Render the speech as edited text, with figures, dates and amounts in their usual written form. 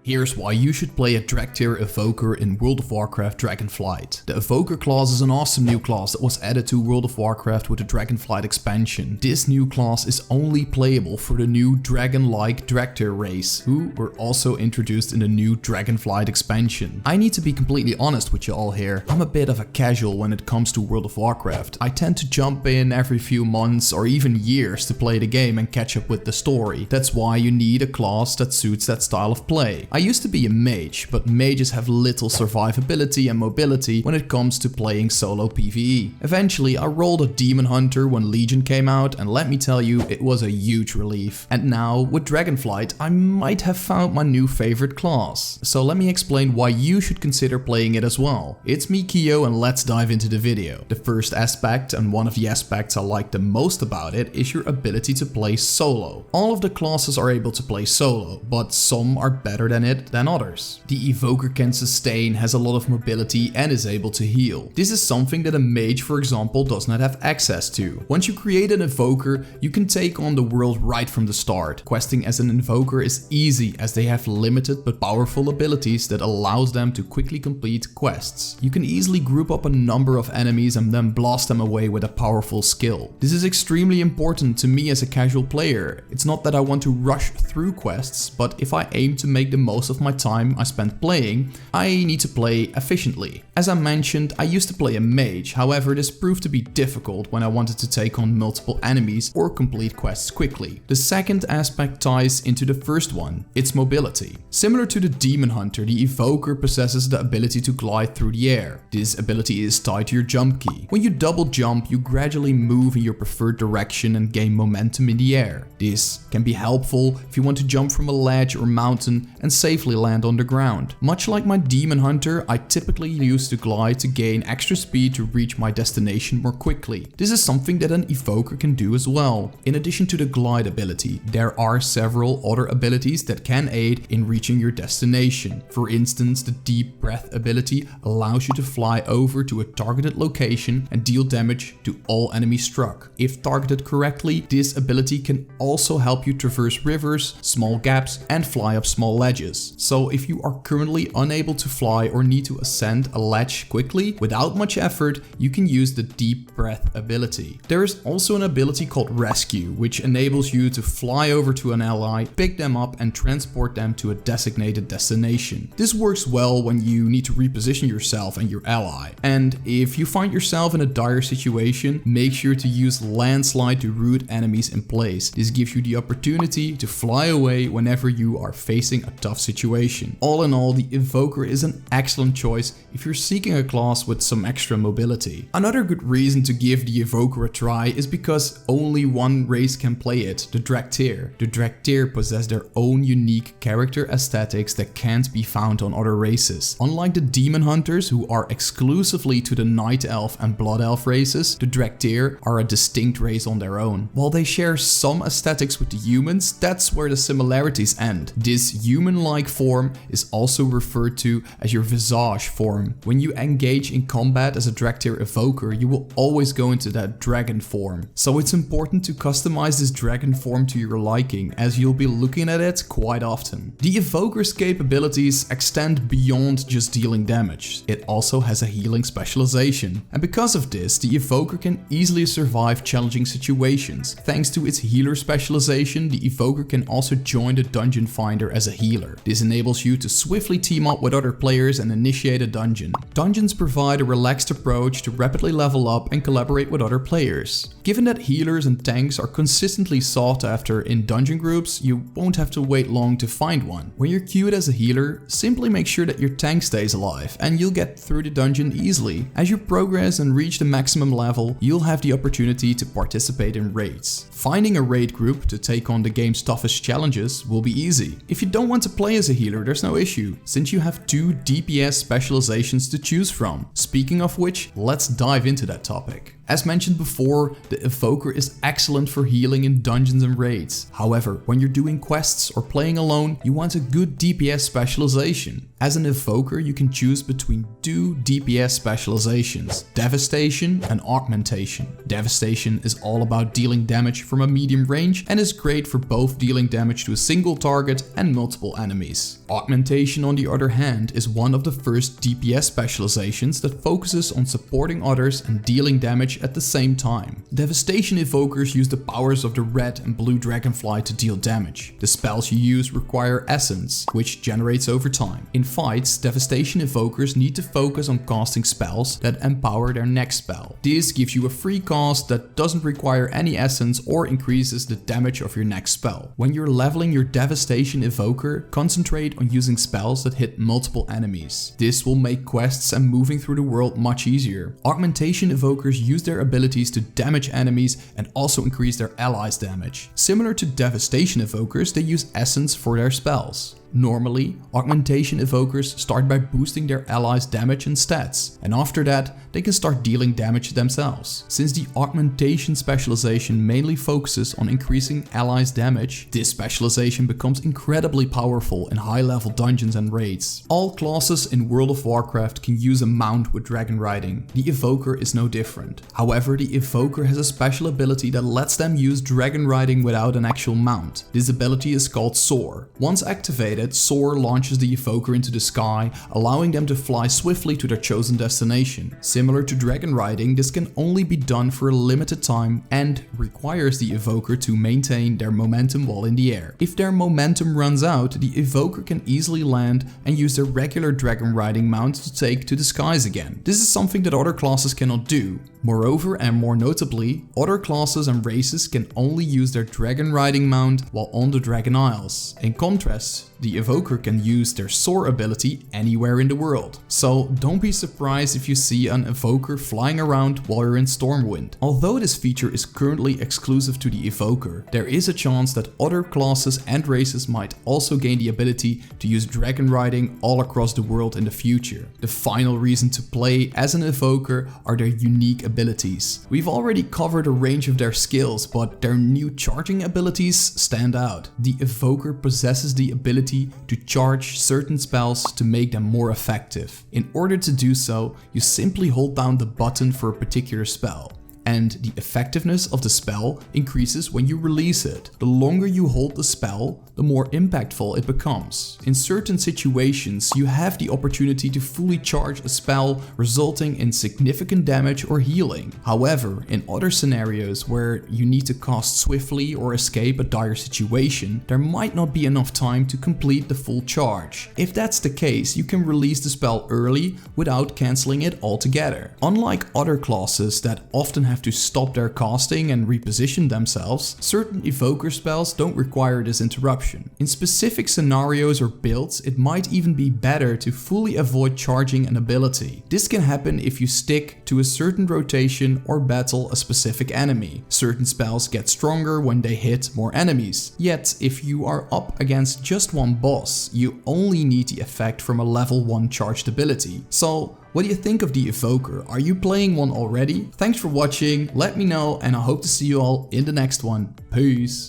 Here's why you should play a Dracthyr Evoker in World of Warcraft Dragonflight. The Evoker class is an awesome new class that was added to World of Warcraft with the Dragonflight expansion. This new class is only playable for the new dragon-like Dracthyr race, who were also introduced in the new Dragonflight expansion. I need to be completely honest with you all here. I'm a bit of a casual when it comes to World of Warcraft. I tend to jump in every few months or even years to play the game and catch up with the story. That's why you need a class that suits that style of play. I used to be a mage, but mages have little survivability and mobility when it comes to playing solo PvE. Eventually I rolled a demon hunter when Legion came out, and let me tell you, it was a huge relief. And now with Dragonflight I might have found my new favorite class. So let me explain why you should consider playing it as well. It's me, Kyo, and let's dive into the video. The first aspect, and one of the aspects I like the most about it, is your ability to play solo. All of the classes are able to play solo, but some are better than it than others. The Evoker can sustain, has a lot of mobility, and is able to heal. This is something that a mage, for example, does not have access to. Once you create an Evoker, you can take on the world right from the start. Questing as an Evoker is easy as they have limited but powerful abilities that allows them to quickly complete quests. You can easily group up a number of enemies and then blast them away with a powerful skill. This is extremely important to me as a casual player. It's not that I want to rush through quests, but if I aim to make the most of my time I spent playing, I need to play efficiently. As I mentioned, I used to play a mage, however this proved to be difficult when I wanted to take on multiple enemies or complete quests quickly. The second aspect ties into the first one, its mobility. Similar to the demon hunter, the Evoker possesses the ability to glide through the air. This ability is tied to your jump key. When you double jump, you gradually move in your preferred direction and gain momentum in the air. This can be helpful if you want to jump from a ledge or mountain and safely land on the ground. Much like my demon hunter, I typically use the glide to gain extra speed to reach my destination more quickly. This is something that an Evoker can do as well. In addition to the glide ability, there are several other abilities that can aid in reaching your destination. For instance, the deep breath ability allows you to fly over to a targeted location and deal damage to all enemies struck. If targeted correctly, this ability can also help you traverse rivers, small gaps, and fly up small ledges. So if you are currently unable to fly or need to ascend a ledge quickly without much effort, you can use the deep breath ability. There is also an ability called rescue, which enables you to fly over to an ally, pick them up and transport them to a designated destination. This works well when you need to reposition yourself and your ally. And if you find yourself in a dire situation, make sure to use landslide to root enemies in place. This gives you the opportunity to fly away whenever you are facing a tough situation. All in all, the Evoker is an excellent choice if you're seeking a class with some extra mobility. Another good reason to give the Evoker a try is because only one race can play it, the Dracthyr. The Dracthyr possess their own unique character aesthetics that can't be found on other races. Unlike the demon hunters, who are exclusively to the night elf and blood elf races, the Dracthyr are a distinct race on their own. While they share some aesthetics with the humans, that's where the similarities end. This human-like form is also referred to as your visage form. When you engage in combat as a Dracthyr Evoker, you will always go into that dragon form. So it's important to customize this dragon form to your liking, as you'll be looking at it quite often. The Evoker's capabilities extend beyond just dealing damage. It also has a healing specialization. And because of this, the Evoker can easily survive challenging situations. Thanks to its healer specialization, the Evoker can also join the dungeon finder as a healer. This enables you to swiftly team up with other players and initiate a dungeon. Dungeons provide a relaxed approach to rapidly level up and collaborate with other players. Given that healers and tanks are consistently sought after in dungeon groups, you won't have to wait long to find one. When you're queued as a healer, simply make sure that your tank stays alive and you'll get through the dungeon easily. As you progress and reach the maximum level, you'll have the opportunity to participate in raids. Finding a raid group to take on the game's toughest challenges will be easy. If you don't want to play as a healer, there's no issue, since you have 2 DPS specializations to choose from. Speaking of which, let's dive into that topic. As mentioned before, the Evoker is excellent for healing in dungeons and raids. However, when you're doing quests or playing alone, you want a good DPS specialization. As an Evoker, you can choose between 2 DPS specializations, Devastation and Augmentation. Devastation is all about dealing damage from a medium range and is great for both dealing damage to a single target and multiple enemies. Augmentation, on the other hand, is one of the first DPS specializations that focuses on supporting others and dealing damage at the same time. Devastation Evokers use the powers of the red and blue Dragonflight to deal damage. The spells you use require Essence, which generates over time. In fights, Devastation Evokers need to focus on casting spells that empower their next spell. This gives you a free cast that doesn't require any Essence or increases the damage of your next spell. When you're leveling your Devastation Evoker, concentrate on using spells that hit multiple enemies. This will make quests and moving through the world much easier. Augmentation Evokers use their abilities to damage enemies and also increase their allies' damage. Similar to Devastation Evokers, they use Essence for their spells. Normally, Augmentation Evokers start by boosting their allies' damage and stats, and after that, they can start dealing damage themselves. Since the Augmentation specialization mainly focuses on increasing allies' damage, this specialization becomes incredibly powerful in high-level dungeons and raids. All classes in World of Warcraft can use a mount with dragon riding. The Evoker is no different. However, the Evoker has a special ability that lets them use dragon riding without an actual mount. This ability is called Soar. Once activated, Soar launches the Evoker into the sky, allowing them to fly swiftly to their chosen destination. Similar to dragon riding, this can only be done for a limited time and requires the Evoker to maintain their momentum while in the air. If their momentum runs out, the Evoker can easily land and use their regular dragon riding mount to take to the skies again. This is something that other classes cannot do. Moreover, and more notably, other classes and races can only use their dragon riding mount while on the Dragon Isles. In contrast, the Evoker can use their Soar ability anywhere in the world. So don't be surprised if you see an Evoker flying around while you're in Stormwind. Although this feature is currently exclusive to the Evoker, there is a chance that other classes and races might also gain the ability to use dragon riding all across the world in the future. The final reason to play as an Evoker are their unique abilities. We've already covered a range of their skills, but their new charging abilities stand out. The Evoker possesses the ability to charge certain spells to make them more effective. In order to do so, you simply hold down the button for a particular spell, and the effectiveness of the spell increases when you release it. The longer you hold the spell, the more impactful it becomes. In certain situations, you have the opportunity to fully charge a spell, resulting in significant damage or healing. However, in other scenarios where you need to cast swiftly or escape a dire situation, there might not be enough time to complete the full charge. If that's the case, you can release the spell early without cancelling it altogether. Unlike other classes that often have to stop their casting and reposition themselves, certain Evoker spells don't require this interruption. In specific scenarios or builds, it might even be better to fully avoid charging an ability. This can happen if you stick to a certain rotation or battle a specific enemy. Certain spells get stronger when they hit more enemies. Yet, if you are up against just one boss, you only need the effect from a level 1 charged ability. So, what do you think of the Evoker? Are you playing one already? Thanks for watching, let me know, and I hope to see you all in the next one. Peace!